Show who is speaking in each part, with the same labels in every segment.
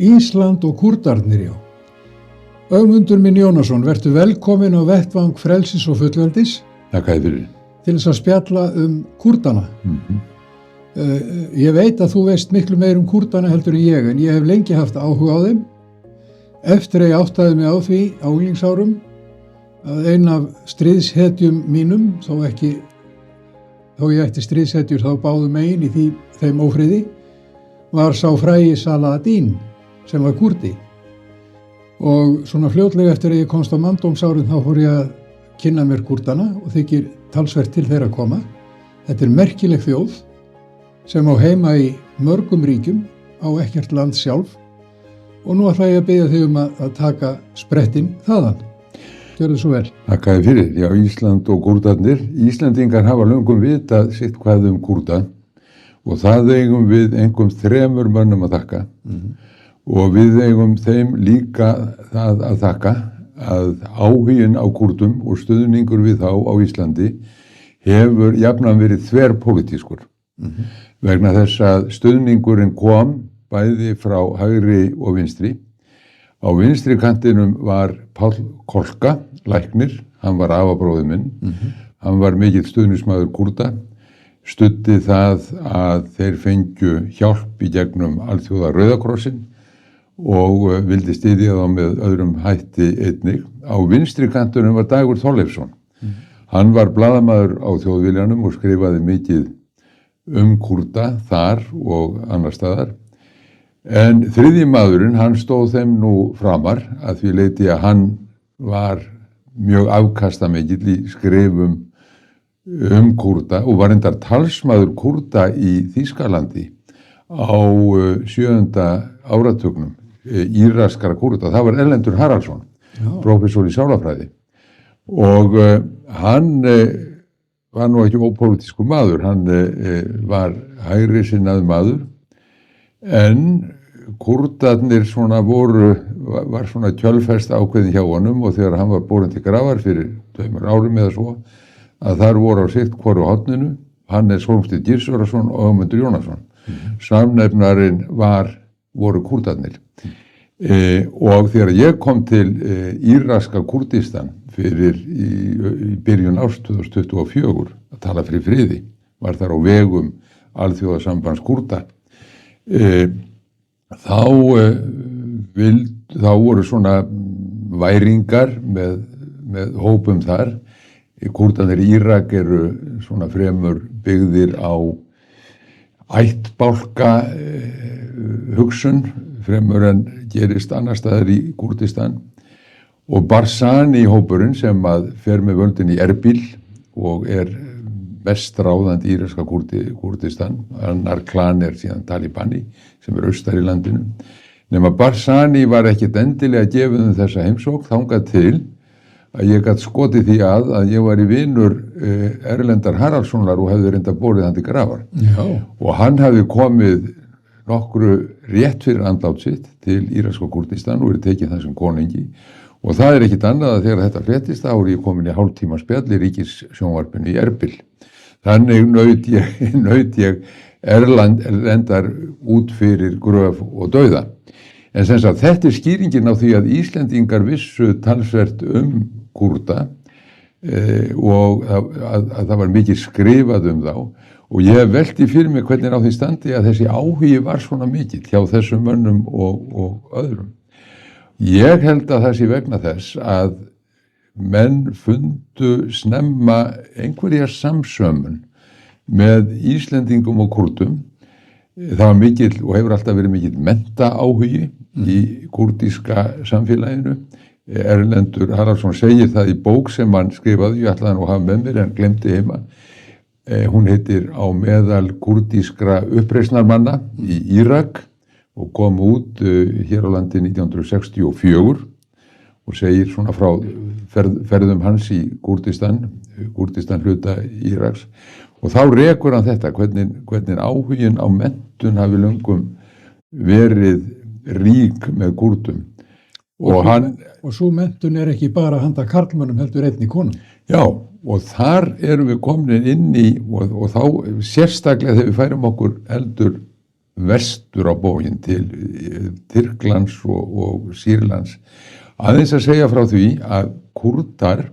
Speaker 1: Ísland og Kúrdarnir, já. Ögmundur minn Jónasson, vertu velkomin á vettvang frelsis og fullveldis.
Speaker 2: Þakka þér fyrir.
Speaker 1: Til þess að spjalla Kúrdana. Ég veit að þú veist miklu meir Kúrdana heldur en ég hef lengi haft áhuga á þeim. Eftir að ég áttaði mig á því á unglingsárum að ein af stríðshetjum mínum, þó ég ætti stríðshetjur þá báðum megin í þeim ófriði, var sá frægi Saladin sem var Kúrdi. Og svona fljótlega eftir að ég komst á manndómsárin þá fór ég að kynna mér Kúrdana og þykir talsvert til þeirra koma. Þetta merkileg þjóð sem á heima í mörgum ríkjum, á ekkert land sjálf, og nú ætla ég að biðja þig að taka sprettinn þaðan. Gjörðu svo vel.
Speaker 2: Þakka þér fyrir. Já, Ísland og Kúrdarnir. Íslendingar hafa löngum vitað sitt hvað Kúrda og það eigum við einhverjum 3 mönnum að þakka. Og við eigum þeim líka það að þakka að áhuginn á Kúrdum og stuðningur við þá á Íslandi hefur jafnan verið þverpólitískur. Vegna þess að stuðningurinn kom bæði frá hægri og vinstri. Á vinstri kantinum var Páll Kolka, læknir, hann var afabróðir minn, hann var mikill stuðningsmaður Kúrda, studdi það að þeir fengju hjálp í gegnum alþjóða Rauðakrossin og vildi styðja þá með öðrum hætti einnig. Á vinstri kantinum var Dagur Þorleifsson. Hann var blaðamaður á Þjóðviljanum og skrifaði mikið Kúrda þar og annar staðar. En þriðji maðurinn, hann stóð þeim nú framar að því leyti að hann var mjög afkastamikill í skrifum Kúrda og var reyndar talsmaður Kúrda í Þýskalandi á 7. áratugnum, íraskara Kúrda. Það var Erlendur Haraldsson, prófessor í sálafræði. Og hann var nú ekki ópólitískur maður, hann var hægri sinnaður maður, en Kúrdarnir var svona kjölfest ákveðin hjá honum og þegar hann var borinn til grafar fyrir 2 árum eða svo, að þar voru á sitt hvoru horninu Hannes Hólmsteinn Gizurarson og Ögmundur Jónasson. Samnefnarinn voru Kúrdarnir. Og þegar ég kom til íraska Kúrdistan fyrir í byrjun árs 2024 að tala fyrir friði, var þar á vegum alþjóðasambands Kúrda, þá voru svona væringar með hópum þar. Kúrdarnir í Írak eru svona fremur byggðir á ættbálka hugsun fremur en gerist annar staðar í Kúrdistan. Og Barzani hópurinn sem að fer með völdin í Erbil og mest ráðandi íraska Kúrdistan, annar klan síðan Talibani sem austar í landinu. Nema Barzani var ekkert endilega gefið þessa heimsókn þangað til að ég gat skotið því að ég var í vinur Erlendar Haraldssonar og hefði reynda borið hann til grafar. Og hann hefði komið nokkru rétt fyrir andlát sitt til íraska Kúrdistan og verið tekið það sem konungi. Og það ekkert annað að þegar þetta fréttist þá ég komin í hálftíma spjall í ríkissjónvarpinu í Erbil. Þannig naut ég Erlendar út fyrir gröf og dauða. En sem sagt, þetta skýringin á því að Íslendingar vissu talsvert Kúrda og að það var mikið skrifað þá og ég velti fyrir mig hvernig á því standi að þessi áhugi var svona mikill hjá þessum mönnum og öðrum. Ég held að það sé vegna þess að menn fundu snemma einhverja samsömun með Íslendingum og Kúrdum. Það var mikill og hefur alltaf verið mikill menntaáhugi í kúrdíska samfélaginu. Erlendur Haraldsson segir það í bók sem hann skrifaði, ég ætlaði nú að hafa með mér en glemdi heima. Hún heitir Á meðal kúrdískra uppreisnarmanna í Írak og kom út hér á landi 1964 og segir svona frá ferðum hans í Kúrdistan hluta Íraks. Og þá rekur hann þetta, hvernig áhuginn á menntun hafi löngum verið rík með Kúrdum. Og svo menntun ekki bara handa karlmönnum heldur einnig konum. Já, og þar erum við komin inn í, og þá sérstaklega þegar við færum okkur heldur vestur á bóginn til Tyrklands og Sýrlands. Aðeins að segja frá því að Kúrdar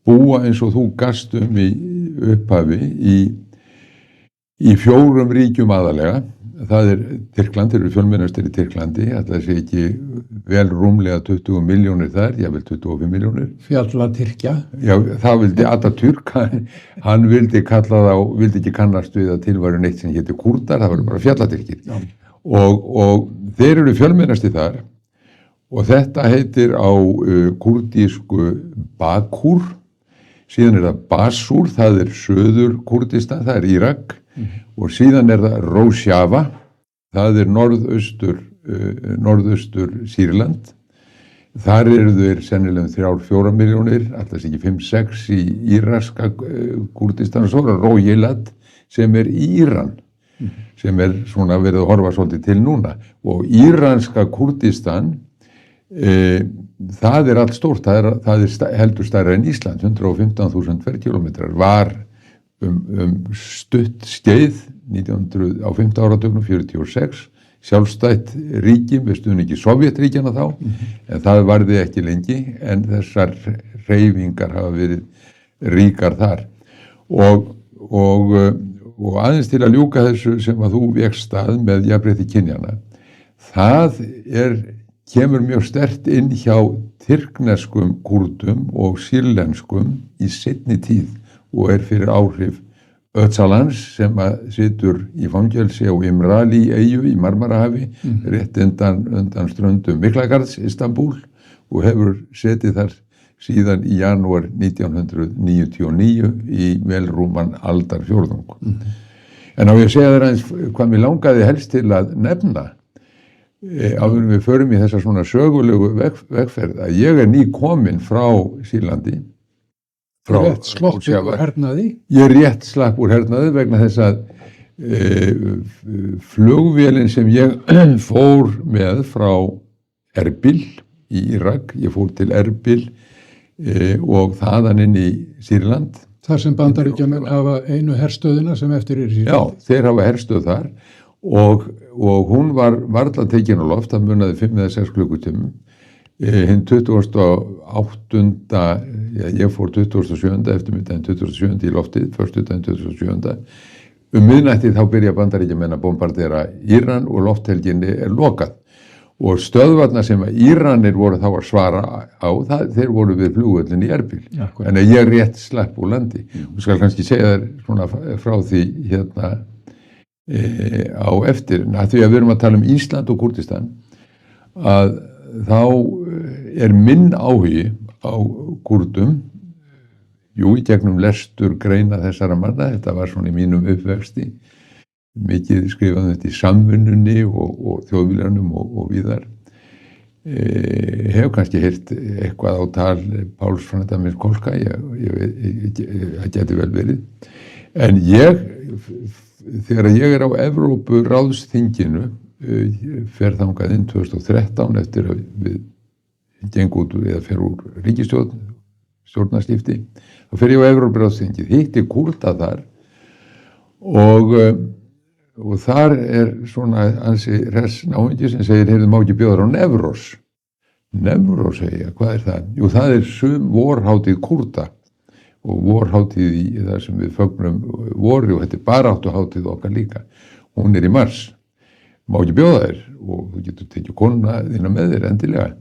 Speaker 2: búa eins og þú gast í upphafi í 4 ríkjum aðalega. Það Tyrkland, þeir eru fjölmennastir í Tyrklandi, það sé ekki vel rúmlega 20 milljónir þar, jafnvel 25 milljónir.
Speaker 1: Fjallatyrkja.
Speaker 2: Já, það vildi Atatürk, hann vildi ekki kannast við að tilværu neitt sem héti Kúrdar, það voru bara fjallatyrkir. Og þeir eru fjölmennastir þar og þetta heitir á kúrdísku Bakur, síðan það Basur, það söður Kúrdistan, það Írak. Og síðan það Rojava, það norðaustur Sýrland. Þar eru þeir sennilega 3-4 milljónir, alltaf ekki 5-6 í íraska Kúrdistan, og svo Rojilad sem Íran, sem svona verið að horfa svolítið til núna. Og íranska Kúrdistan, það allt stórt, það heldur stærra en Ísland, 115.000 ferkilometrar, var stutt skeið á 5. áratugnum 46 sjálfstætt ríki með stuðningi Sovétríkjana þá, en það varði ekki lengi, en þessar hreyfingar hafa verið ríkar þar og aðeins til að ljúka þessu sem að þú vékst að með jafnrétti kynjanna, það kemur mjög sterkt inn hjá tyrkneskum Kúrdum og sýrlenskum í seinni tíð og fyrir áhrif Öcalans sem situr í fangelsi á Imrali eyju í Marmarahafi, rétt undan ströndum Miklagarðs, Istanbúl, og hefur setið þar síðan í janúar 1999 í vel rúman aldarfjórðung. En á ég að segja þér aðeins hvað mér langaði helst til að nefna áður við förum í þessa svona sögulegu vegferð, að ég nýkominn frá Sýrlandi.
Speaker 1: Rétt sloppið úr hernaði?
Speaker 2: Ég rétt slapp úr hernaði vegna þess að flugvélin sem ég fór með frá Erbil í Írak, ég fór til Erbil og þaðan inn í Sýrland.
Speaker 1: Þar sem Bandaríkjamenn hafa einu herstöðina sem eftir í Sýrland.
Speaker 2: Já, þeir hafa herstöð þar og hún var varla tekin á loft, það munaði 5 eða 6 klukkutímum. Hinn 28. Ég fór 27. eftirmiddaginn 27. í loftið, förstudaginn 27. Miðnættið þá byrja Bandaríkjamenn að bombardera Íran og lofthelginni lokað. Og stöðvarnar sem Íranir voru þá að svara á, þeir voru við flugvöllin í Erbil. En ég rétt slapp úr landi. Og skal kannski segja þér svona frá því hérna á eftir, því að við erum að tala Ísland og Kúrdistan, að þá minn áhugi á Kúrdum, í gegnum lestur greina þessara manna, þetta var svona í mínum uppvexti, mikið skrifað þetta í Samvinnunni og Þjóðviljanum og víðar. Hef kannski heyrt eitthvað á tal Páls frá Damins Kolka, það geti vel verið. En þegar ég á Evrópuráðsþinginu, fer þangað inn 2013 eftir að við gengum út eða fer úr ríkisstjórnarskipti, þá fer ég á Evrópuráðsþingið, hitti Kúrda þar og þar svona ansi hress náungi sem segir, heyrðu, má ekki bjóða á Nevros. Nevros, segja, hvað það? Jú, það sum vorhátíð Kúrda og vorhátíð í það sem við fögnum vori, og þetta baráttuhátíð okkar líka. Hún í mars. Má ekki bjóða þér og þú getur tekið konuna þína með þér endilega.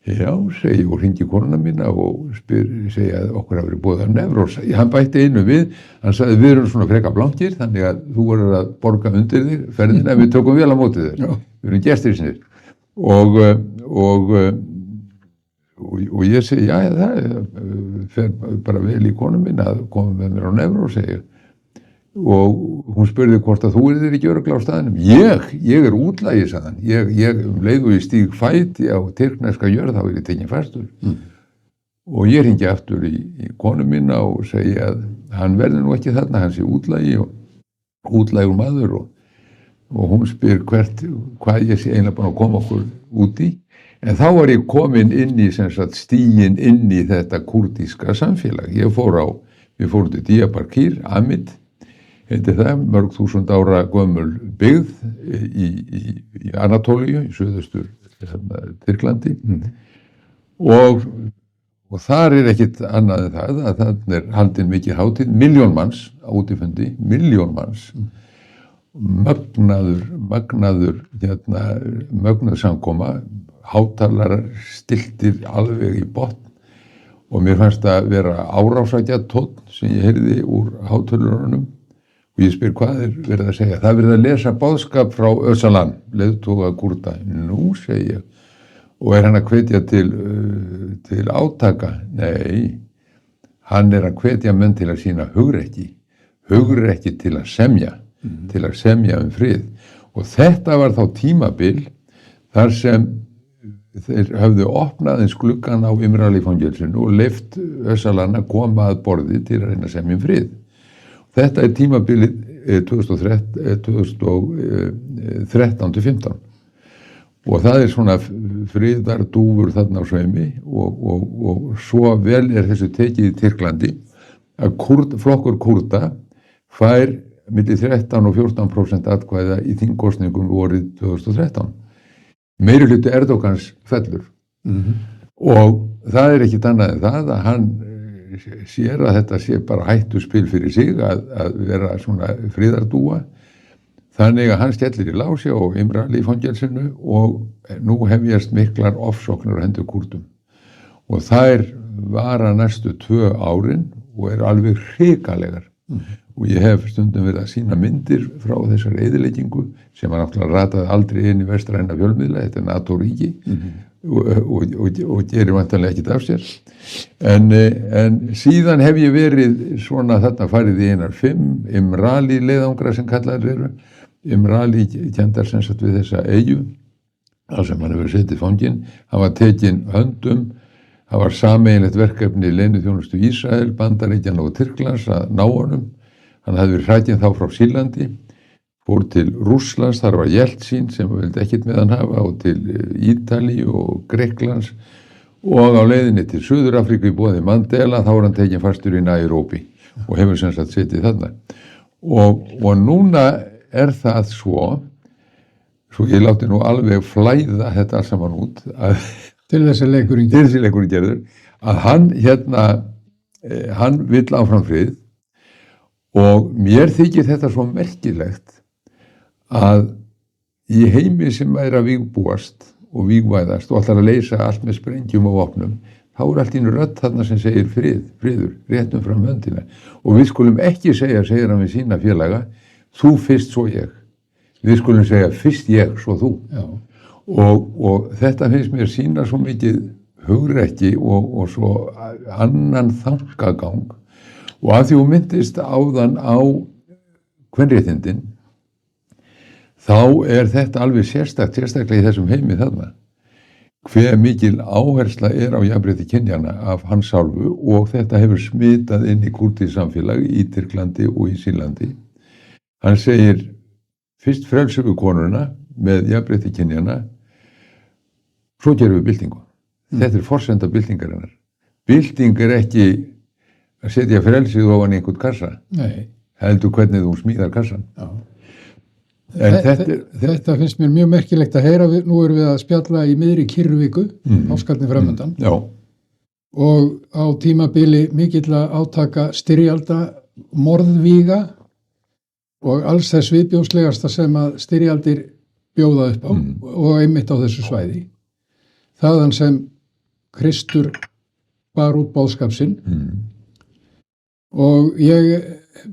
Speaker 2: Já, segi, og hringi konuna mína og segja að okkur hafi verið boðið á Nevros. Hann bætti einu við, hann sagði, við erum svona freka blankir, þannig að þú verður að borga undir þig ferðina, við tökum vel á móti þér. Við erum gestirnir. Og ég segi, já, það fer bara vel í konu mín að koma með mér á Nevros, segi ég. Og hún spurði hvort að þú þér ekki örugglega á staðinum. Ég útlagi, sagði hann. Ég leiðu í stíg fæti á tyrkneska jörð, þá ég tekinn fastur. Og ég hringi aftur í konu mína og segi að hann verður nú ekki þarna, hann sé útlagi og útlægur maður og hún spyr hvað ég sé eiginlega búin að koma okkur út í. En þá var ég komin inn í stíginn inn í þetta kúrdíska samfélag. Við fórum til Diyarbakir, Amid, heitir það, mörg þúsund ára gömul byggð í Anatólíu, í suðaustur Tyrklandi og þar ekkit annað en það að þannig haldin mikið hátíð, 1.000.000 manns á útifundi, 1.000.000 manns, mögnuð samkoma, hátalarar stiltir alveg í botn og mér fannst að vera árásækja tónn sem ég heyrði úr hátölurunum og ég spyr hvað verið að segja. Það verið að lesa boðskap frá Öcalan, leiðtoga Kúrda. Nú, segi ég. Og hann að hvetja til átaka? Nei, hann að hvetja menn til að sína hugrekki til að semja, til að semja frið. Og þetta var þá tímabil þar sem þeir höfðu opnað eins gluggan á Imrali-fangelsinu og leyft Öcalan að koma að borði til að reyna að semja frið. Þetta tímabilið 2013-15 og það svona friðardúfur þarna á sveimi og svo vel þessu tekið í Tyrklandi að flokkur Kúrda fær milli 13 og 14% atkvæða í þingkosningum vorið 2013. Meirihluti Erdogans fellur og það ekkit annað en það að hann sér að þetta sé bara hættuspil fyrir sig að vera svona friðardúa þannig að hann skellir í lási á Imrali-fangelsinu og nú hefjast miklar ofsóknir á hendur Kúrdum og þær vara næstu 2 árin og eru alveg hrikalegar og ég hef stundum verið að sýna myndir frá þessar eyðileggingu sem hann náttúrulega rataði aldrei inn í vestræna fjölmiðla, þetta NATO-ríki og gerir vantanlega ekkert af sér en síðan hef ég verið svona þarna farið í einar 5 Imrali leiðangra sem kallaðir eru Imrali kendar sem sagt við þessa eyju þar sem hann hefur setið fanginn hann var tekinn höndum það var sameiginlegt verkefni leyniþjónustu Ísrael, Bandaríkjanna og Tyrklands að ná honum hann hafði verið hrakinn þá frá Sýrlandi fór til Rússlands, þar var Jeltsin sem vildi ekkert með hann hafa og til Ítalíu og Grikklands og á leiðinni til Suður-Afríku í boði Mandela þá var hann tekinn fastur í Nairobi og hefur sem sagt setið þarna og núna það svo ég láti nú alveg flæða þetta alls saman út
Speaker 1: til þessi leikurinn
Speaker 2: gerður að hann hann vill áfram frið og mér þykir þetta svo merkilegt að í heimi sem að vígbúast og vígvæðast og ætlar að leysa allt með sprengjum og vopnum, þá allt í einu rödd þarna sem segir friður, réttum fram höndina og við skulum ekki segja, segir hann við sína félaga, þú fyrst svo ég. Við skulum segja fyrst ég, svo þú. Og þetta finnst mér sýna svo mikið hugrekki og svo annan þankagang og að því þú myndist áðan á kvenréttindin þá þetta alveg sérstaklega í þessum heimi þarna. Hve mikil áhersla á jafnrétti kynjanna af hans hálfu og þetta hefur smitað inn í kúrdíssamfélag í Tyrklandi og í Sýrlandi. Hann segir fyrst frelsum við konuna með jafnrétti kynjanna, svo gerum við byltingu. Þetta forsenda byltingarinnar. Bylting ekki að setja frelsið ofan í einhvern kassa.
Speaker 1: Nei.
Speaker 2: Heldur hvernig þú smíðar kassan.
Speaker 1: Já. Þetta finnst mér mjög merkilegt að heyra. Nú erum við að spjalla í miðri Kyrruvíku, Áskarni framöndan.
Speaker 2: Já.
Speaker 1: Og á tímabili mikilla átaka styrjalda, morðvíga og alls þess viðbjóðslegasta sem að styrjaldir bjóða upp á og einmitt á þessu svæði. Þaðan sem Kristur bar út boðskap sinn og ég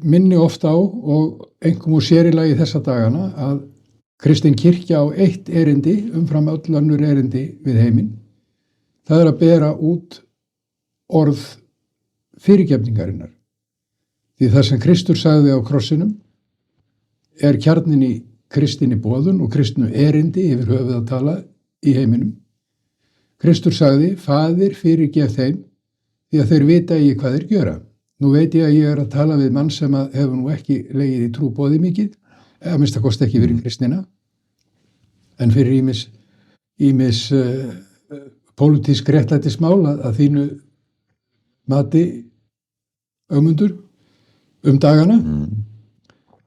Speaker 1: minni ofta á og einkum og sér í lagi þessa dagana að Kristin kirkja á eitt erindi umfram öll önnur erindi við heiminn. Það að bera út orð fyrirgefningarinnar. Því það sem Kristur sagði á krossinum kjarnin í kristinni boðun og kristnu erindi yfir höfuð að tala í heiminum. Kristur sagði, Faðir fyrirgef þeim því að þeir vita ekki hvað þeir gjöra. Nú veit ég að ég að tala við mann sem hefur nú ekki legið í trúboði mikið, að minnsta kosti ekki fyrir kristina, en fyrir ýmis pólitísk réttlætismál að þínu mati Ögmundur dagana.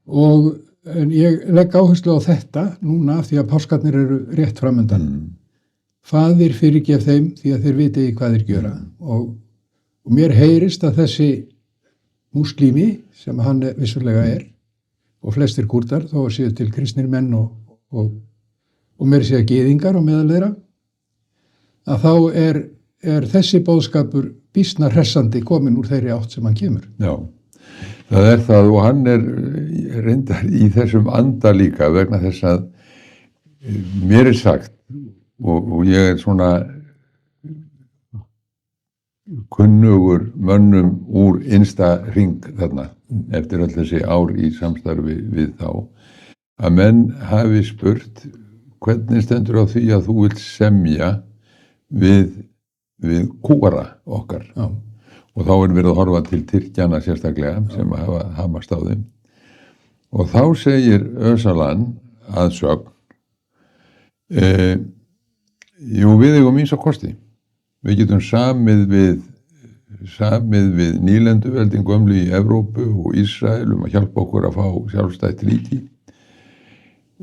Speaker 1: En ég legg áherslu á þetta núna af því að páskarnir eru rétt framundan. Faðir fyrirgef þeim því að þeir viti hvað þeir gjöra. Og mér heyrist að þessi múslími, sem hann vissulega og flestir kúrdar, þó að séu til kristnir menn og meira séu gyðingar á meðal þeirra, að þá er þessi boðskapur býsna hressandi komin úr þeirri átt sem hann kemur.
Speaker 2: Já. Það það og hann reyndar í þessum anda líka vegna þess að mér sagt og ég svona kunnugur mönnum úr innsta hring þarna eftir öll þessi ár í samstarfi við þá að menn hafi spurt hvernig stendur á því að þú vilt semja við kúara okkar. Já. Og þá verið að horfa til Tyrkjana sérstaklega sem hafa hamast á þeim. Og þá segir Öcalan að sögn, við eigum ýmsa kosti. Við getum samið við nýlenduveldin gömlu í Evrópu og Ísrael að hjálpa okkur að fá sjálfstætt ríki.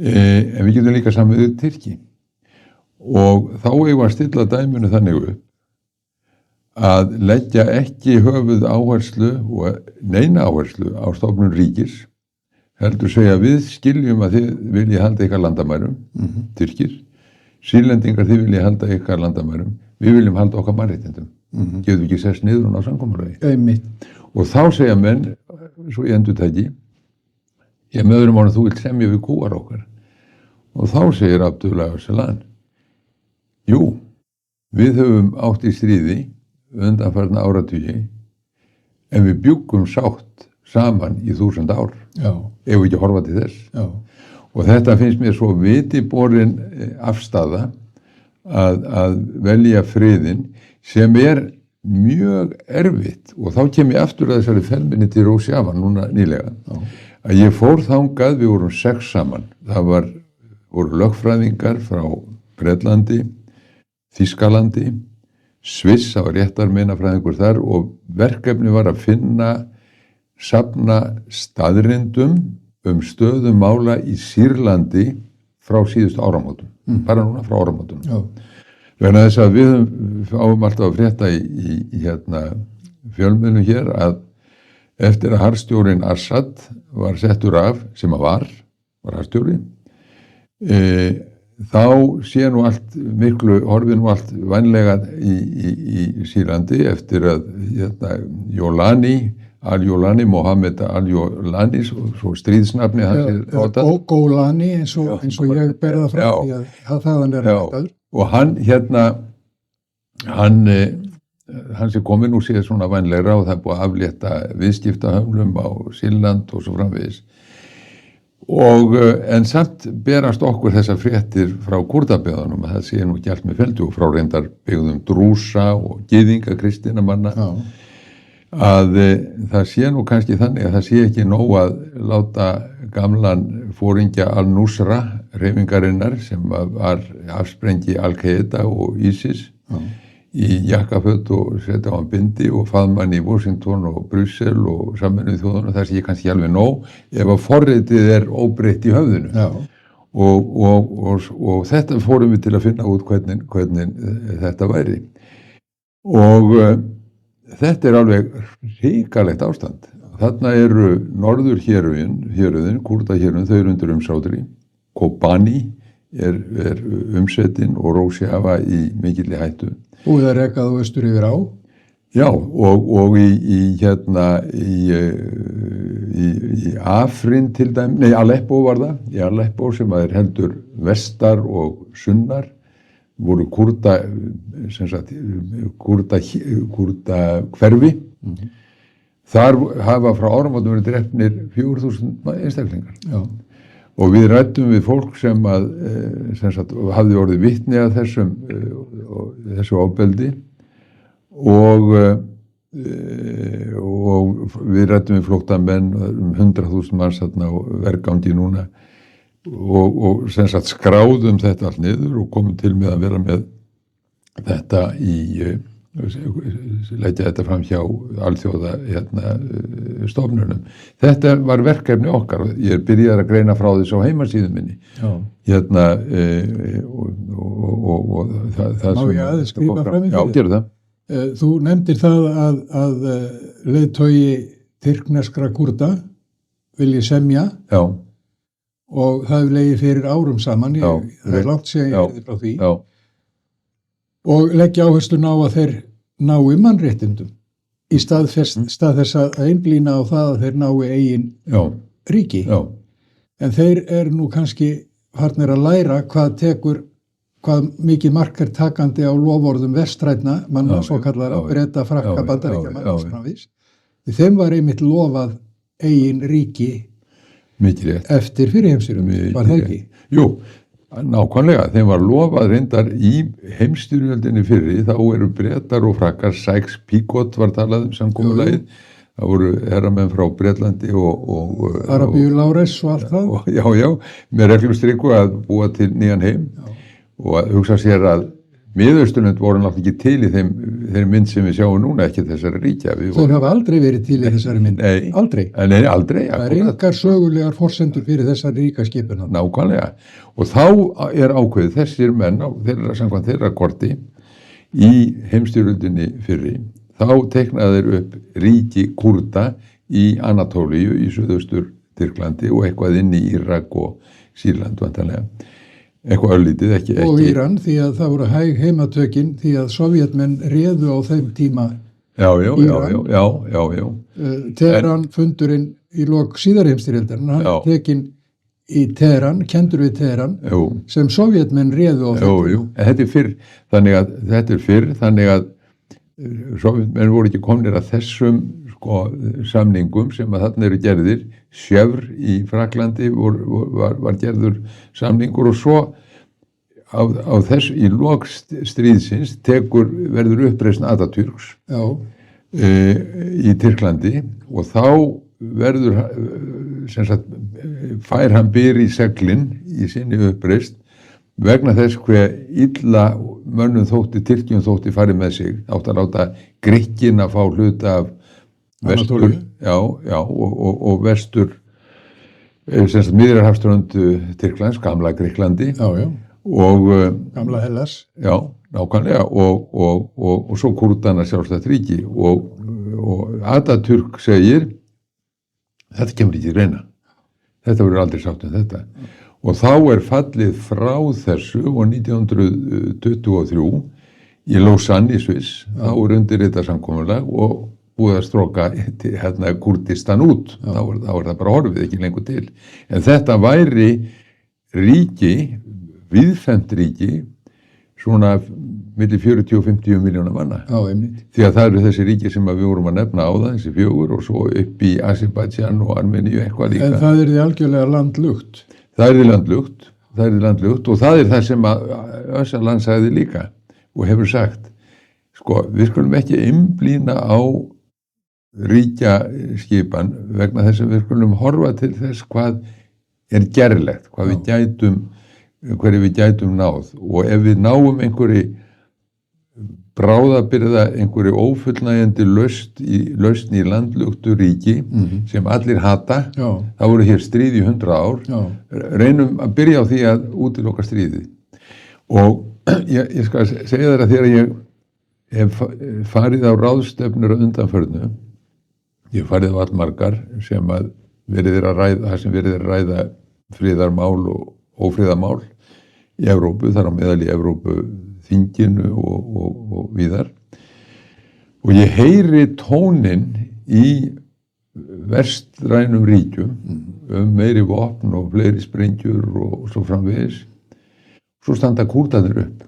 Speaker 2: En við getum líka samið við Tyrki. Og þá eigum að stilla dæminu þannig upp að leggja ekki höfuð áherslu og neina áherslu á stofnun ríkis, heldur segja við skiljum að þið viljið halda ykkar landamærum, Tyrkir, Sýrlendingar þið viljið halda ykkar landamærum, við viljum halda okkar mannréttindum. Getum við ekki sest niður á samkomulagi. Og þá segja menn, svo ég endurtæki, með öðrum orðum þú vilt semja við kúar okkar. Og þá segir Abdullah Öcalan, við höfum átt í stríði undanfarna áratugi en við bjuggum sátt saman í 1000 ár. Já. Ef við ekki horfa til þess. Já. Og þetta finnst mér svo vitiborin afstaða að velja friðin sem mjög erfitt og þá kem ég aftur að þessari ferminni til Rojava núna nýlega. Já. Að ég fór þangað, við vorum 6 saman. Það voru lögfræðingar frá Bretlandi, Þýskalandi, Sviss, það var réttarmeinafræðingur þar og verkefni var að safna staðrindum stöðum mála í Sýrlandi frá síðustu áramótum, bara núna frá áramótum. Vegna þess að við fáum alltaf að frétta í fjölmiðlum hér að eftir að harðstjórinn Assad var settur af, sem var harðstjóri, þá sé nú allt horfi nú allt vænlega í Sýrlandi eftir að Al-Jolani, Mohammed Al-Jolani, svo stríðsnafni hans notað.
Speaker 1: Og Golani eins og ég berða frá því að þaðan rættaður.
Speaker 2: Og hann sé komin úr sér svona vænlegra og það búið að aflétta viðskiptahömlum á Sýrland og svo framvegis. En samt berast okkur þessar fréttir frá kúrdabyggðunum að það sé nú ekki allt með feldu og frá reyndar byggðum drúsa og gyðinga kristinamanna að það sé nú kannski þannig að það sé ekki nóg að láta gamlan foringja Al-Nusra hreyfingarinnar sem var afsprengi Al-Qaeda og ISIS í jakkaföt og setja á hann bindi og faðmann í Washington og Brussel og Sameinuðu þjóðunum, það sé kannski alveg nóg ef að forritið óbreytt í höfðinu. Já. Og þetta fórum við til að finna út hvernig þetta væri. Og þetta alveg hrikalegt ástand. Þarna eru norðurhéruðin, Kúrdahéruðin, þau eru undir umsátri. Kobani umsetin og Rojava í mikilli hættu.
Speaker 1: Búið að reka þú austur yfir á?
Speaker 2: Já, og í Afrin til dæmis, Aleppo var það, í Aleppo sem heldur vestar og sunnar, voru Kúrda hverfi. Þar hafa frá áramótum verið drepnir 4.000 einstaklingar. Já. Og við ræddum við fólk sem hafði orðið vitni að þessu ofbeldi og við ræddum við flóttamenn 100.000 manns þarna og vergangi núna og skráðum þetta allt niður og komum til með að vera með þetta leggja þetta fram hjá alþjóða stofnunum. Þetta var verkefni okkar og ég byrjaði að greina frá þessu á heimasíðu minni. Og það
Speaker 1: Má ég aðeins grípa fram í
Speaker 2: Já,
Speaker 1: fyrir?
Speaker 2: gerðu það.
Speaker 1: Þú nefndir það að leiðtogi tyrkneskra Kúrda vilji semja
Speaker 2: Já,
Speaker 1: og það hefur legið fyrir árum saman, það er langt síðan ég heyrði frá því,
Speaker 2: já,
Speaker 1: og leggja áherslu á að þeir nái mannréttindum í stað þess að einblína á það að þeir nái eigin
Speaker 2: já,
Speaker 1: ríki.
Speaker 2: já,
Speaker 1: En þeir eru nú kannski farnir að læra hvað mikið mark er takandi á loforðum vestrænna, manna svo kallara, Breta, Frakka, Bandaríkjamanna, þeim var einmitt lofað eigin ríki
Speaker 2: mikið rétt.
Speaker 1: eftir fyrirheimsstyrjöldina, var það ekki?
Speaker 2: Jú, nákvæmlega, þeim var lofað reyndar í heimsstyrjöldinni fyrri, þá eru Bretar og Frakkar, Sykes-Picot var talað samkomulagið, það voru herramenn frá Bretlandi og
Speaker 1: Arabíu Láress og allt það?
Speaker 2: Já, með reglumstriku að búa til nýjan heim og að hugsa sér að Miðausturlönd voru náttúrulega ekki til í þeirri mynd sem við sjáum núna, ekki þessari ríkja.
Speaker 1: Þeir hafa aldrei verið til í þessari mynd?
Speaker 2: Nei.
Speaker 1: Aldrei?
Speaker 2: Nei, aldrei.
Speaker 1: Það er engar sögulegar forsendur fyrir þessari ríkaskipun.
Speaker 2: Nákvæmlega. Og þá er ákveðið þessir menn, samkvæmt þeirra korti, í heimsstyrjöldinni fyrri, þá teiknaði þeir upp ríki Kúrda í Anatóliu, í suðaustur Tyrklandi og eitthvað inn í Írak og Sýrland vantanlega. Eitthvað örlítið, ekki.
Speaker 1: Og Íran, því að það voru hæg heimatökin, því að sovjetmenn réðu á þeim tíma Íran.
Speaker 2: Já.
Speaker 1: Teheran fundurinn í lok síðari heimsstyrjaldarinnar, hann tekinn í Teheran, kendur við Teheran, sem sovjetmenn réðu á þeim tíma.
Speaker 2: Þetta er fyrr, þannig að sovjetmenn voru ekki komnir að þessum samningum sem að þarna eru gerðir. Sjöfr í Fraklandi var gerður samningur og svo á þess í lok stríðsins verður uppreisn Atatürks í Tyrklandi og þá verður fær hann byr í seglin í sinni uppreisn vegna þess hve illa mönnum Tyrkjum þótti farið með sig, átt að láta Grikkina fá hluta af vestur, og vestur miðjarðarhafsströnd Tyrklands, gamla Grikklandi og
Speaker 1: gamla Hellas
Speaker 2: nákvæmlega og svo Kúrdana sjálfstætt ríki og Atatürk segir þetta kemur ekki í reyna, þetta verður aldrei sátt þetta og þá er fallið frá þessu og 1923 í Lausanne í Sviss, þá er undirritað samkomulag og búið að stróka Kúrdistan út, þá er það bara horfið ekki lengur til. En þetta væri ríki, víðfemt ríki, svona milli 40 og 50 miljóna manna. Því að það eru þessi ríki sem við vorum að nefna á það, þessi 4 og svo upp í Azerbaijan og Armeníu eitthvað líka.
Speaker 1: En það er því algjörlega landlugt.
Speaker 2: Það er landlugt og það er það sem að Öcalan sagði líka og hefur sagt, við skulum ekki einblína á ríkjaskipan vegna þess að við skulum horfa til þess hvað er gerlegt, hverju við gætum náð og ef við náum einhverju bráðabirgða, einhverju ófullnægjandi lausn í landlugtu ríki sem allir hata, þá voru hér stríð í 100 ár, reynum að byrja á því að útiloka stríðið og ég skal segja þér að þegar ég hef farið á ráðstefnur og undanförnu, ég hef farið á allmargar sem að verið er að ræða friðarmál og ófriðarmál í Evrópu, þar á meðal í Evrópu þinginu og víðar og ég heyri tóninn í vestrænum ríkjum meiri vopn og fleiri sprengjur og svo framvegis svo standa Kúrdarnir upp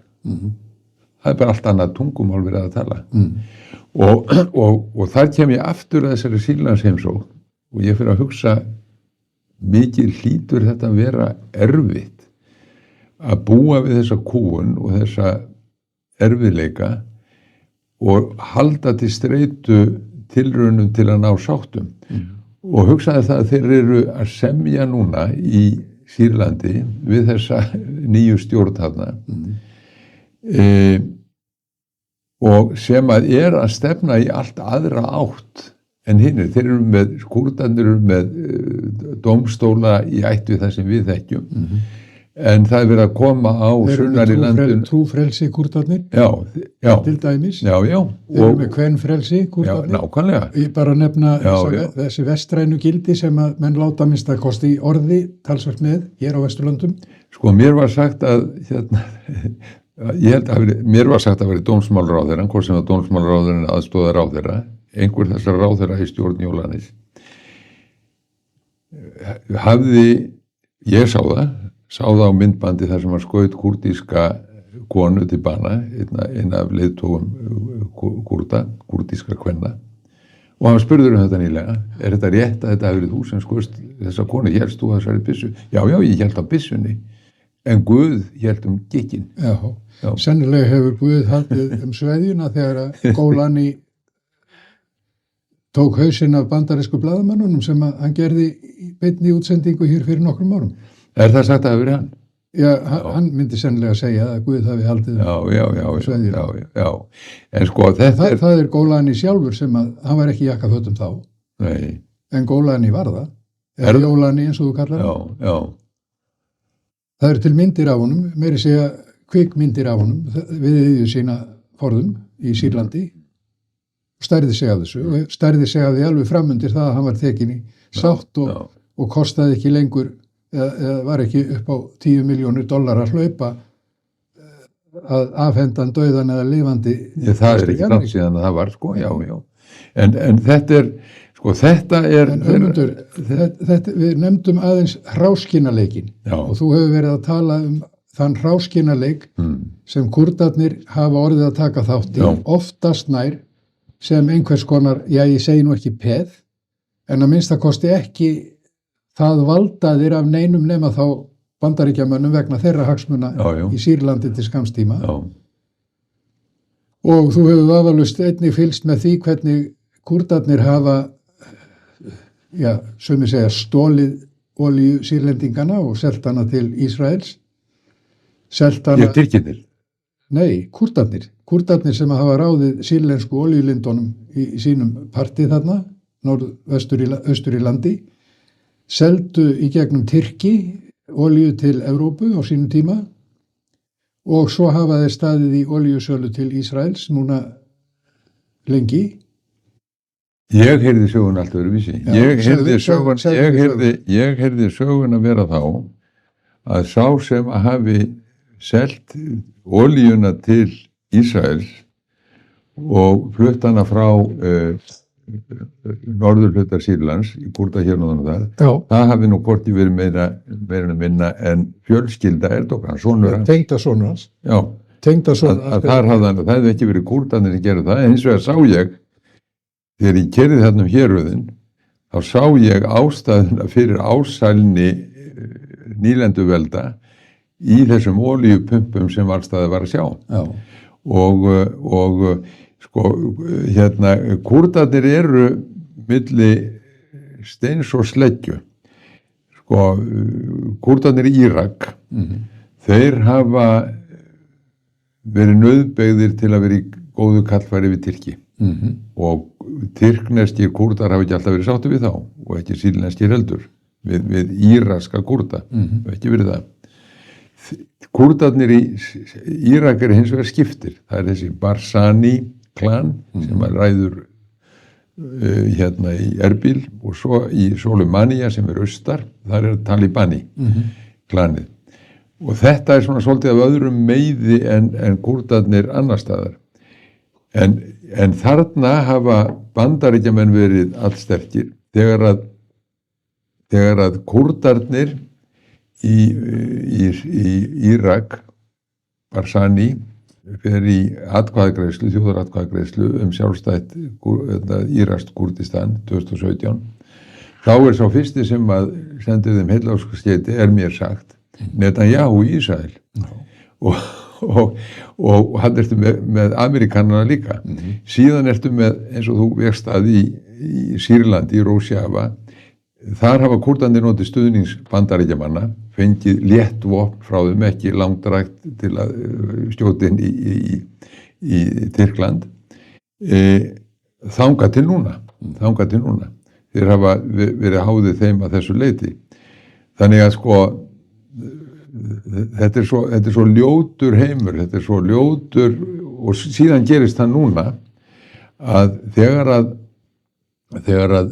Speaker 2: það er bara allt annað tungumál verið að tala og þar kem ég aftur að þessari Sýrlandsheimsókn og ég fyrir að hugsa mikið hlýtur þetta að vera erfitt að búa við þessa kúgun og þessa erfiðleika og halda til streitu tilraunum til að ná sáttum og hugsaði það að þeir eru að semja núna í Sýrlandi við þessa nýju stjórn þarna og sem að stefna í allt aðra átt en hinnir. Þeir eru með, Kúrdarnir eru með dómstóla í ætt við það sem við þekkjum, en það er verið að koma á sunnar í landinu.
Speaker 1: Trúfrelsi Kúrdarnir,
Speaker 2: Já.
Speaker 1: til dæmis.
Speaker 2: Já.
Speaker 1: Þeir eru með kvenfrelsi Kúrdarnir.
Speaker 2: Já, nákvæmlega.
Speaker 1: Ég bara nefna þessi vestrænu gildi sem að menn láta minnst að kosti í orði talsvert með hér á Vesturlöndum.
Speaker 2: Sko, mér var sagt að, mér var sagt að vera dómsmálaráðherrann, hvort sem var dómsmálaráðherrann aðstoðaráðherra, einhver þessar ráðherra í stjórn Jólanis, ég sá það á myndbandi þar sem hann skaut kúrdíska konu til bana, einn af leiðtogum kúrdíska kvenna, og hann spurður þetta nýlega, er þetta rétt að þetta hafi verið þú sem skoðst þessa konu, hélst þú þessari byssu? Já, ég hélt á byssunni, en Guð hélt gikkin.
Speaker 1: Já, sennilega hefur Guð haldið sveðjuna þegar að Gólani tók hausinn af bandarísku blaðamannunum sem hann gerði í beinni útsendingu hér fyrir nokkrum árum.
Speaker 2: Er það sagt að hafi verið hann?
Speaker 1: Já, hann myndi sennilega segja að Guð hafi haldið sveðjuna.
Speaker 2: Já. En sko þetta
Speaker 1: það er Gólani sjálfur sem að, hann var ekki í jakkafötum þá.
Speaker 2: Nei.
Speaker 1: En Gólani var það. Eða Jólani eins og þú kallar það.
Speaker 2: Já.
Speaker 1: Það eru til myndir af honum, meiri segja kvikmyndir af honum, við yfir sína forðum í Sýrlandi, og stærði sig af þessu, og stærði sig af því alveg framundir það að hann var tekin í sátt og kostaði ekki lengur, eða var ekki upp á $10 milljónir að hlaupa að afhendan dauðan eða lifandi.
Speaker 2: Það er ekki langt síðan að það var, sko, já. En þetta er, sko, þetta er...
Speaker 1: En Ögmundur, við nefndum aðeins hráskinnaleikinn, og þú hefur verið að tala þann hráskinnaleik sem Kúrdarnir hafa orðið að taka þátt í, oftast nær sem einhvers konar, ég segi nú ekki peð, en að minnsta kosti ekki það valdaðir af neinum nema þá Bandaríkjamönnum vegna þeirra hagsmuna í Sýrlandi til skamstíma. Og þú hefur vafalaust einnig fylgst með því hvernig Kúrdarnir hafa, sumir segja, stólið olíu sýrlendingana og selt hana til Ísraels.
Speaker 2: Tyrkirnir?
Speaker 1: Nei, Kúrdarnir sem hafa ráðið sýrlensku olíulindunum í sínum parti þarna, austur í landi, seldu í gegnum Tyrki olíu til Evrópu á sínum tíma og svo hafa þeir staðið í olíusölu til Ísraels núna lengi.
Speaker 2: Ég heyrði sögun allt öðruvísi. Ég heyrði sögun að vera þá að sá sem að hafi selt olíuna til Ísraels og flutt hana frá norðurhlutar Sýrlands í Kúrdahérðunum það hafi nú hvorki verið meira en minna en fjölskylda Erdogan, sonur hans.
Speaker 1: Tengdasonur hans.
Speaker 2: Já, það hefði ekki verið Kúrdarnir sem gerði það, en hins vegar sá ég, þegar ég kerði þarna héröðin, þá sá ég ástæðuna fyrir ásælni nýlenduvelda í þessum olíupumpum sem allstaði var að sjá.
Speaker 1: Já.
Speaker 2: Og sko, Kúrdarnir eru milli steins og sleggju. Sko, Kúrdarnir í Írak, þeir hafa verið nauðbeygðir til að vera í góðu kallfæri við Tyrki. Og tyrkneskir Kúrdar hafa ekki alltaf verið sáttu við þá og ekki sýrlenskir heldur við íraska Kúrda, ekki verið það. Kúrdarnir í Írak eru hins vegar skiptir. Það er þessi Barzani klan sem ræður í Erbil og svo í Soleimania sem austar, þar er Talibani klanið. Og þetta er svona svolítið af öðrum meiði en Kúrdarnir annar staðar. En þarna hafa Bandaríkjamenn verið allsterkir þegar að Kúrdarnir í Írak, Barzani, fer í atkvæðagreiðslu, þjóðaratkvæðagreiðslu sjálfstætt Írakst Kúrdistan 2017. Þá er sá fyrsti sem að sendir þeim heilláskaskeyti, er mér sagt, Netanyahu í Ísrael. Og hann ertu með Amerikanana líka. Síðan ertu með, eins og þú vegst að í Sýrlandi, í Rojava, þar hafa Kúrdarnir notið stuðnings Bandaríkjamanna, fengið létt vopn frá þeim, ekki langdrægt til að skjóta inn í Tyrkland þangað til núna. Þeir hafa verið háðið þeim að þessu leyti. Þannig að sko þetta er svo ljótur heimur, þetta er svo ljótur, og síðan gerist það núna að þegar að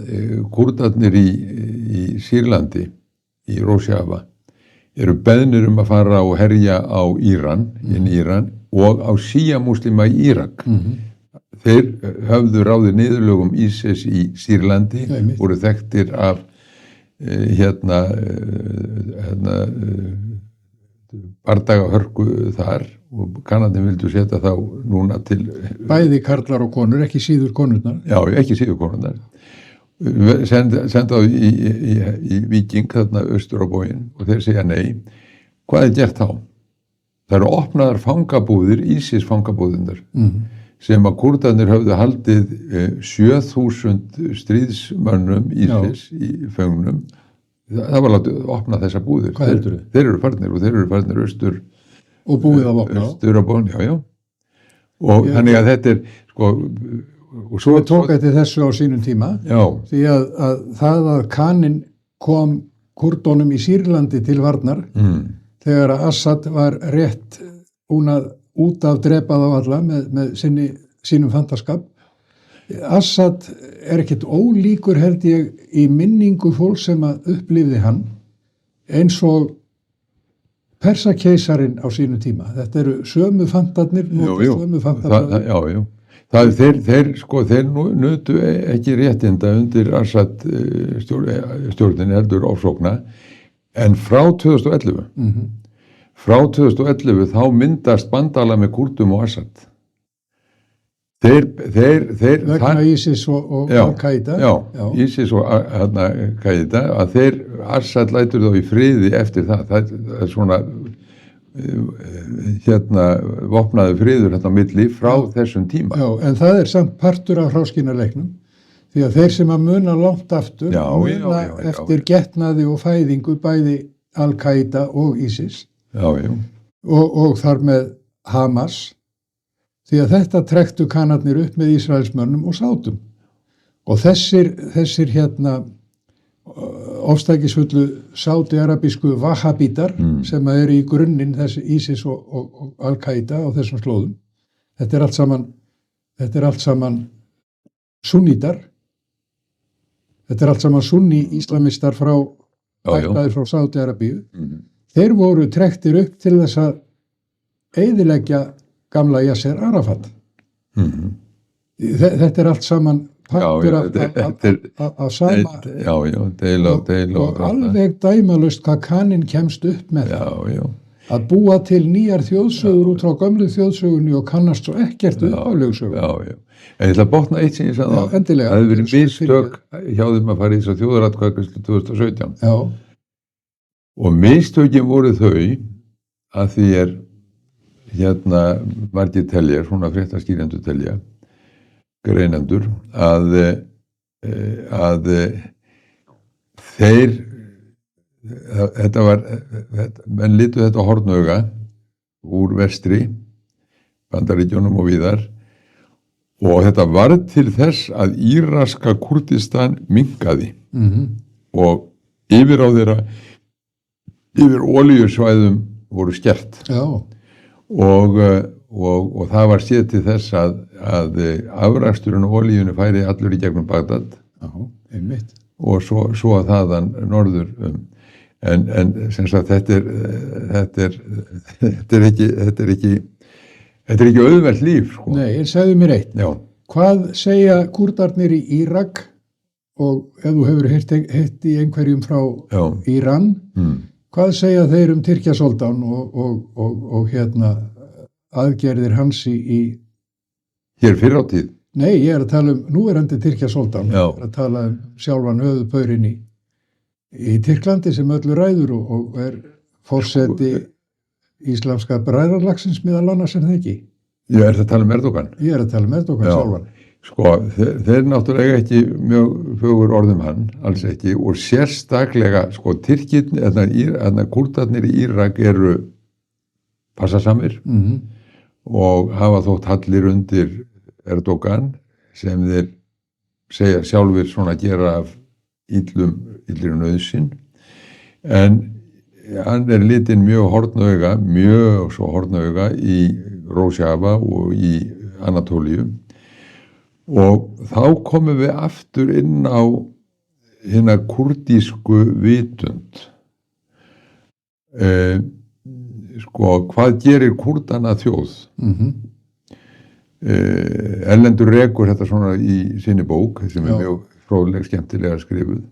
Speaker 2: Kúrdarnir í Sýrlandi, í Rósjafa, eru beðnir að fara og herja á Íran, inn í Íran, og á šíamúslima í Írak. Þeir höfðu ráðið niðurlögum ISIS í Sýrlandi, voru þekktir af bardaga hörku þar, og Kanadinn vildu setja þá núna til
Speaker 1: bæði karlar og konur, ekki síður konurnar.
Speaker 2: Já, ekki síður konurnar. Senda í Víking þarna austur á bóginn, og þeir segja nei. Hvað gert þá? Það eru opnaðar fangabúðir, ISIS fangabúðirnar, sem að Kúrdarnir höfðu haldið 7.000 stríðsmönnum ISIS í föngnum. Það var látið að opna þessa búðir.
Speaker 1: Hvað heldur þið?
Speaker 2: Þeir eru farnir austur
Speaker 1: og búið að opna á.
Speaker 2: Austur á bóginn, já. Og þannig að þetta er sko, og svo
Speaker 1: tók eftir þessu á sínum tíma.
Speaker 2: Já.
Speaker 1: Því að það að Kaninn kom Kúrdunum í Sýrlandi til varnar, þegar að Assad var rétt út af drepað á alla með sínum fantaskap. Assad er ekkert ólíkur, held ég, í minningu fólk sem að upplifði hann, eins og Persakeisarin á sínu tíma. Þetta eru sömu fantarnir, sömu fantarnir.
Speaker 2: Já. Þeir nutu ekki réttinda undir Assad stjórnin, heldur ofsókna, en frá 2011, þá myndast bandalag með Kúrdum og Assad.
Speaker 1: Vegna ISIS og Al-Qaida.
Speaker 2: Já, ISIS og Al-Qaida, að Assad lætur þá í friði eftir það. Það er svona vopnaði friður þetta milli frá þessum tíma.
Speaker 1: Já, en það er samt partur af hráskinnarleiknum, því að þeir sem að muna langt aftur, muna eftir getnaði og fæðingu bæði Al-Qaida og ISIS. Og þar með Hamas. Því að þetta trekktu Kanarnir upp með Ísraelsmönnum og sátum. Og þessir ofstækisfullu sádi-arabísku Wahhabítar, sem eru í grunninn þessi ISIS og Al-Qaida á þessum slóðum. Þetta er allt saman sunnítar. Þetta er allt saman sunni íslamistar ættaðir frá Sádi-Arabíu. Þeir voru trekktir upp til þess að eyðileggja gamla Yasser Arafat. Þetta er allt saman partur af sama og alveg dæmalust hvað Kaninn kemst upp með að búa til nýjar þjóðsögur út frá gömlu þjóðsögunni og kannast svo ekkert upphaflegsögur.
Speaker 2: En ég ætla að botna eitt sem ég sagði á.
Speaker 1: Endilega.
Speaker 2: Það hefur verið mistök hjá þeim að fara í þess að þjóðaratkvæðagreiðslu 2017.
Speaker 1: Já.
Speaker 2: Og mistökin voru þau að því margir telja, svona fréttaskýrendur telja, greinendur, að þeir, menn litu þetta hornauga úr vestri, Bandaríkjunum og víðar, og þetta varð til þess að íraska Kúrdistan minnkaði og yfir olíusvæðum voru skert.
Speaker 1: Já.
Speaker 2: Og það var séð til þess að afraksturinn og olíunni færi allur í gegnum Bagdad.
Speaker 1: Já, einmitt.
Speaker 2: Og svo að þaðan norður. En sem sagt, þetta er ekki auðvelt líf. Sko.
Speaker 1: Nei, segðu mér eitt.
Speaker 2: Já.
Speaker 1: Hvað segja Kúrdarnir í Írak, og ef þú hefur heyrt í einhverjum frá Íran, hvað segja þeir Tyrkja-Soldán og aðgerðir hans í...
Speaker 2: Hér fyrr á tíð?
Speaker 1: Nei, ég er að tala núverandi Tyrkja-Soldán. Ég er að tala sjálfan höfuðpaurinn í Tyrklandi sem öllu ræður og er forseti íslamska bræðralagsins meðal annars það ekki.
Speaker 2: Ég er að tala Erdogan.
Speaker 1: Ég er að tala Erdogan sjálfan.
Speaker 2: Sko, þeir náttúrulega ekki mjög fögur orðum hann, alls ekki, og sérstaklega, sko, Kúrdarnir í Írak eru passasamir og hafa þótt hallir undir Erdogan sem þeir segja sjálfur svona gera af illri nauðsyn, en hann litinn mjög svo hornauga í Rósjava og í Anatólíu, og þá komum við aftur inn á hina kurdísku vitund. Hvað gerir Kúrdana þjóð? Erlendur rekur þetta svona í sinni bók sem mjög fróðleg, skemmtilega skrifuð,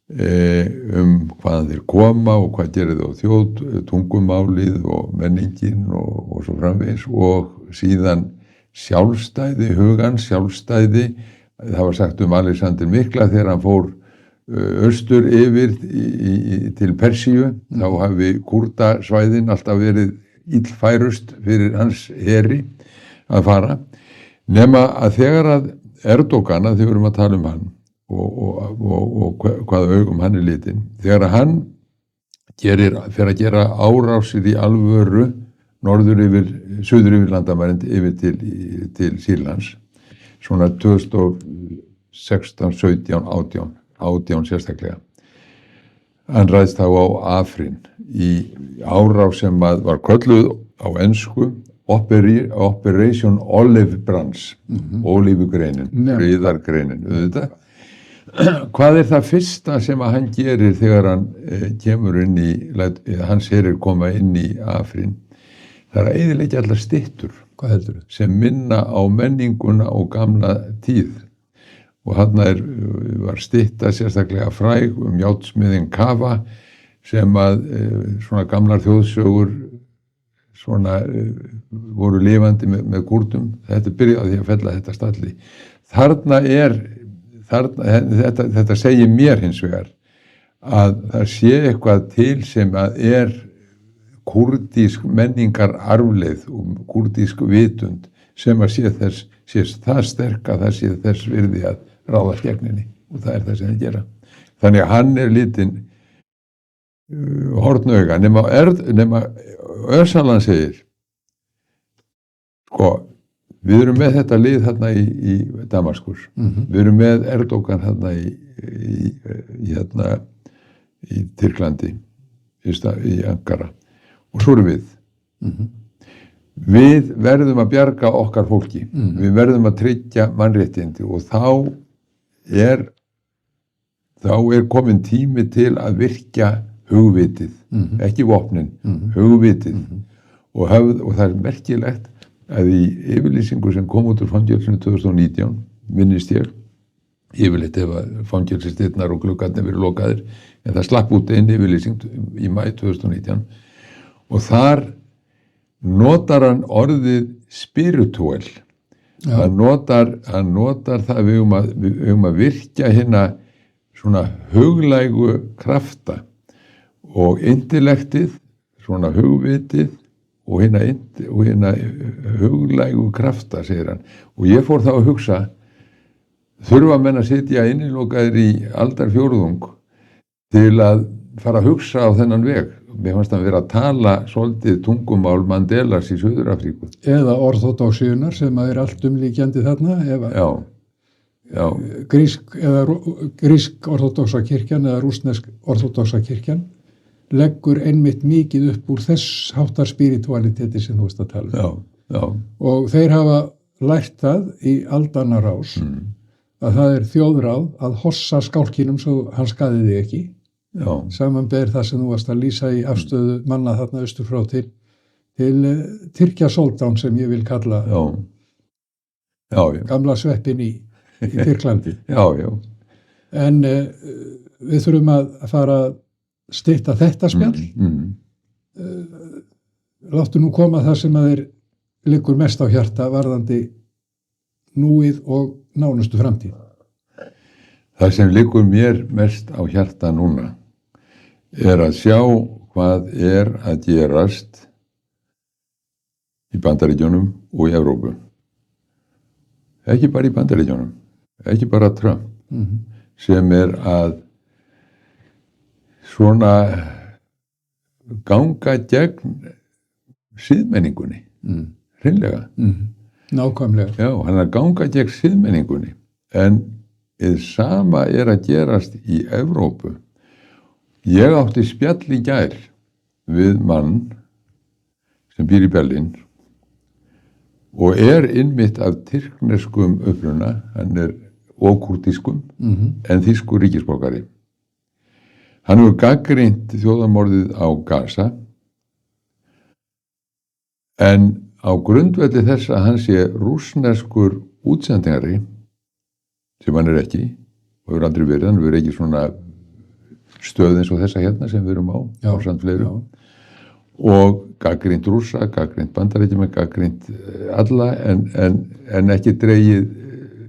Speaker 2: hvaðan þeir koma og hvað gerir þau þjóð, tungumálið og menningin og svo framvegis, og síðan sjálfstæði, sjálfstæði. Það var sagt Alexander Mikla þegar hann fór austur yfir til Persíu, þá hafi Kúrdasvæðin alltaf verið illfærust fyrir hans heri að fara, nema að þegar að Erdogan, þegar við erum að tala hann og hvaða augum hann litinn, þegar að hann fer að gera árásir í alvöru suður yfir landamærin yfir til Sýrlands, svona 2016, 17, 18 sérstaklega. Hann ræðst þá á Afrin í árás sem var kölluð á ensku Operation Olive Branch, ólífugreinin, friðargreinin, auðvitað. Hvað það fyrsta sem að hann gerir þegar hann kemur inn hans herir koma inn í Afrin? Það að eyðileggja allar styttur sem minna á menninguna og gamla tíð. Og þarna var stytta sérstaklega fræg járnsmiðinn Kafa sem að svona gamlar þjóðsögur svona voru lifandi með Kúrdum. Þetta byrjaði því að fella þetta stalli. Þetta segir mér hins vegar að það sé eitthvað til sem að kúrdísk menningar arfleið og kúrdísk vitund sem að sé það sterk að það sé þess virði að ráðast gegninni, og það það sem þeir gera. Þannig að hann litinn hornauga, nema Öcalan segir, við erum með þetta lið þarna í Damaskus, við erum með Erdogan þarna í Tyrklandi, í Ankara, og svo erum við. Við verðum að bjarga okkar fólki, við verðum að tryggja mannréttindi, og þá komin tími til að virkja hugvitið, ekki vopnin, hugvitið, og það merkilegt að í yfirlýsingu sem kom út úr fangelsinu 2019, minnist ég, yfirleitt ef fangelsisdyrnar og gluggarnir verið lokaðir, en það slapp út einn yfirlýsing í maí 2019, og þar notar hann orðið spiritual. Hann notar það við að virkja hérna svona huglægu krafta, og intellektið, svona hugvitið og hérna huglægu krafta, segir hann. Og ég fór þá að hugsa, þurfa menn að sitja innilokaðir í aldarfjórðung til að fara að hugsa á þennan veg? Mér fannst að vera að tala svolítið tungumál Mandelas í Suður-Afríku. Eða
Speaker 1: orthodoxíunar sem að allt umlíkjandi þarna.
Speaker 2: Já.
Speaker 1: Grísk orthodoxa kirkjan eða rússnesk orthodoxa kirkjan leggur einmitt mikið upp úr þess háttar spiritualiteti sem þú veist að tala.
Speaker 2: Já.
Speaker 1: Og þeir hafa lært það í aldanna rás að það þjóðráð að hossa skálkinum svo hann skaði þig ekki. Samanber það sem þú varst að lýsa í afstöðu manna þarna austur frá til Tyrkja Soldán sem ég vil kalla gamla sveppin í Tyrklandi. En við þurfum að fara að stytta þetta spjall. Láttu nú koma það sem að þeir liggur mest á hjarta varðandi núið og nánustu framtíð.
Speaker 2: Það sem liggur mér mest á hjarta núna að sjá hvað að gerast í Bandaríkjunum og í Evrópu. Ekki bara í Bandaríkjunum, ekki bara Trump, sem að svona ganga gegn siðmenningunni, hreinlega.
Speaker 1: Nákvæmlega.
Speaker 2: Já, hann er að ganga gegn siðmenningunni, en það sama er að gerast í Evrópu. Ég átti spjall í gær við mann sem býr í Berlín og er innmitt af tyrkneskum uppruna, hann er og kúrdískum, en þýskur ríkisborgari. Hann hefur gagnrýnt þjóðarmorðið á Gaza, en á grundvelli þess að hann sé rússneskur útsendingari, sem hann er ekki, og hefur aldrei verið, hann verið ekki svona stöð eins og þessa hérna sem við erum á, ásamt fleiru, og gagnrýnt Rússa, gagnrýnt Bandaríkjamenn, gagnrýnt alla, en ekki dregið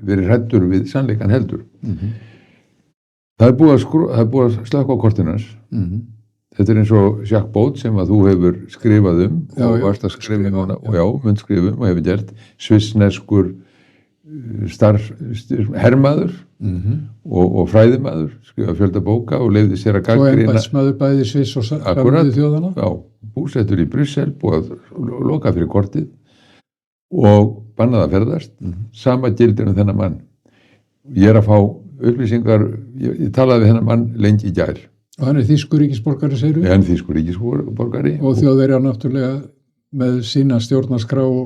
Speaker 2: verið hræddur við sannleikan heldur. Það er búið að slaka á kortinans. Þetta er eins og Jacques Baud sem að þú hefur skrifað og varst að skrifa hana, og mun skrifa og hefur gert, svissneskur hermaður og fræðimaður, skrifa fjölda bóka og leyfði sér að gagnrýna.
Speaker 1: Svo embættismaður bæði Sviss og Sameinuðu þjóðanna.
Speaker 2: Já, búsettur í Brussel, búið að loka fyrir kortið og bannað að ferðast, sama gildir þennan mann. Ég er að fá upplýsingar, ég talaði við þennan mann lengi í gær.
Speaker 1: Og hann er þýskur ríkisborgari, segirðu?
Speaker 2: Hann er þýskur ríkisborgari.
Speaker 1: Og Þjóðverjar náttúrulega með sína stjórnarskrá og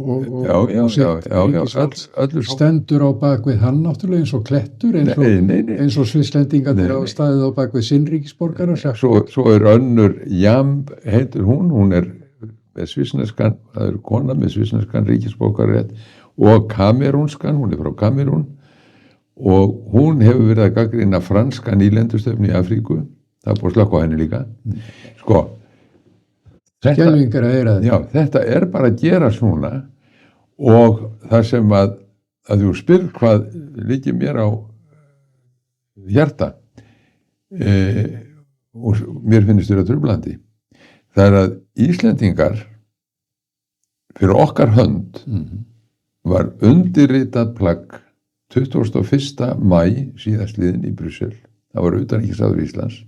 Speaker 1: sitt stendur á bakvið hann náttúrulega eins og klettur, eins og svisslendingar á staðið á bakvið sinn ríkisborgara.
Speaker 2: Svo er önnur Jamb, heitir hún er með svissneskan, það er kona með svissneskan ríkisborgararétt og kamerúnskan, hún er frá Kamerún og hún hefur verið að gagnrýna franska nýlendustöfnu í Afríku, það er búið að slökkva henni líka. Sko, þetta er bara að gera svona, og það sem að þú spyr hvað liggur mér á hjarta og mér finnst þér að truflandi, það er að Íslendingar fyrir okkar hönd var undirritað plagg 21. maí síðastliðin í Brussel, það var utanríkisráður Íslands,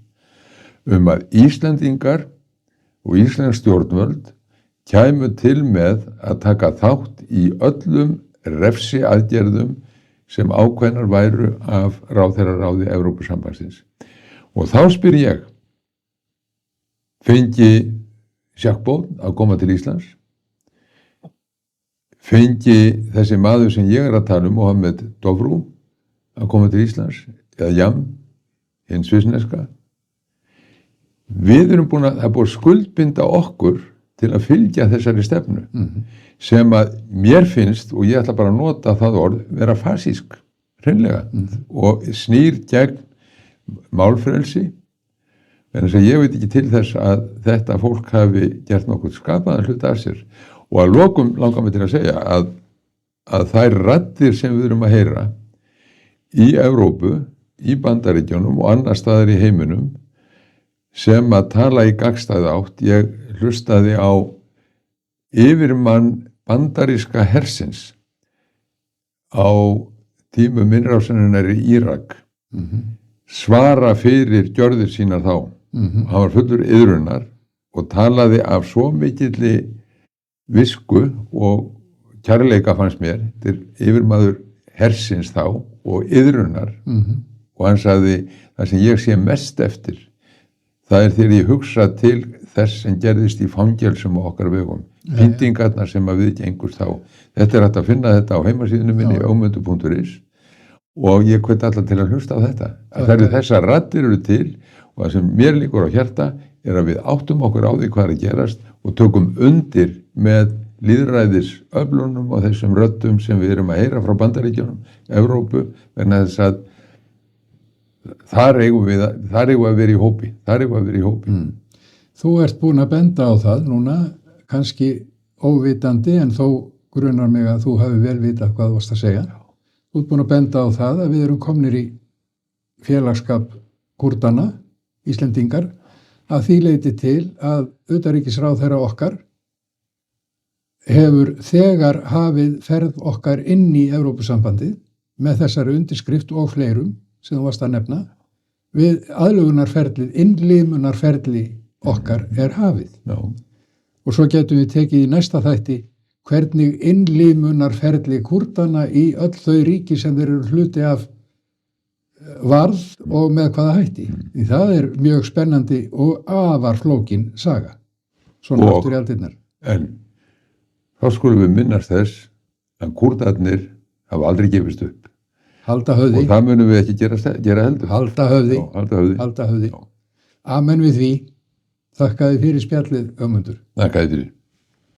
Speaker 2: að Íslendingar og íslensk stjórnvöld kæmu til með að taka þátt í öllum refsiaðgerðum sem ákveðnar væru af ráðherraráði Evrópusambandsins. Og þá spyr ég, fengi Jacques Baud að koma til Íslands? Fengi þessi maður sem ég er að tala Mohamed Dovru, að koma til Íslands? Eða Jam, hinn svissneska? Við erum búin að skuldbinda okkur til að fylgja þessari stefnu, sem að mér finnst, og ég ætla bara að nota það orð, vera fasísk, hreinlega, og snýr gegn málfrelsi. En þess að ég veit ekki til þess að þetta fólk hafi gert nokkuð skapaðan hluta af sér. Og að lokum langar mig til að segja að þær raddir sem við erum að heyra í Evrópu, í Bandaríkjunum og annar staðar í heiminum sem að tala í gagnstæða átt, ég hlustaði á yfirmann bandaríska hersins á tímum innrásarinnar í Írak svara fyrir gjörðir sínar þá. Hann var fullur iðrunar og talaði af svo mikilli visku og kærleika fannst mér, þetta er yfirmaður hersins þá og iðrunar, og hann sagði, það sem ég sé mest eftir, það er þegar ég hugsa til þess sem gerðist í fangelsum á okkar vegum, pyntingarnar sem að við gengust þá. Þetta er hægt að finna þetta á heimasíðunum minni, ögmundur.is, og ég hvet allar til að hlusta á þetta. Það eru þessar raddir eru til, og það sem mér líkur á hjarta er að við áttum okkur á því hvað er að gerast og tökum undir með lýðræðisöflunum og þessum röddum sem við erum að heyra frá Bandaríkjunum, Evrópu, vegna þess að þar eigum við að vera í hópi.
Speaker 1: Þú ert búin að benda á það núna, kannski óvitandi, en þó grunar mig að þú hafi vel vitað hvað þú varst að segja. Þú ert búin að benda á það að við erum komnir í félagsskap Kúrdana, Íslendingar, að því leyti til að utanríkisráðherra okkar hefur þegar hafið ferð okkar inn í Evrópusambandið með þessari undirskrift og fleirum sem þú varst að nefna, við aðlögunarferlið, innlimunarferli okkar er hafið. Og svo getum við tekið í næsta þætti hvernig innlimunarferli Kúrdana í öll þau ríki sem þeir eru hluti af varð og með hvaða hætti. Því það er mjög spennandi og afar flókin saga. Svona aftur í aldirnar.
Speaker 2: En þá skulum við minnast þess að Kúrdarnir hafa aldrei gefist upp.
Speaker 1: Halda höfði.
Speaker 2: Og það munum við ekki gera heldur.
Speaker 1: Halda höfði.
Speaker 2: Já, halda höfði.
Speaker 1: Halda höfði.
Speaker 2: Já.
Speaker 1: Amen við því. Þakka þið fyrir spjallið, Ögmundur.
Speaker 2: Þakka þið fyrir.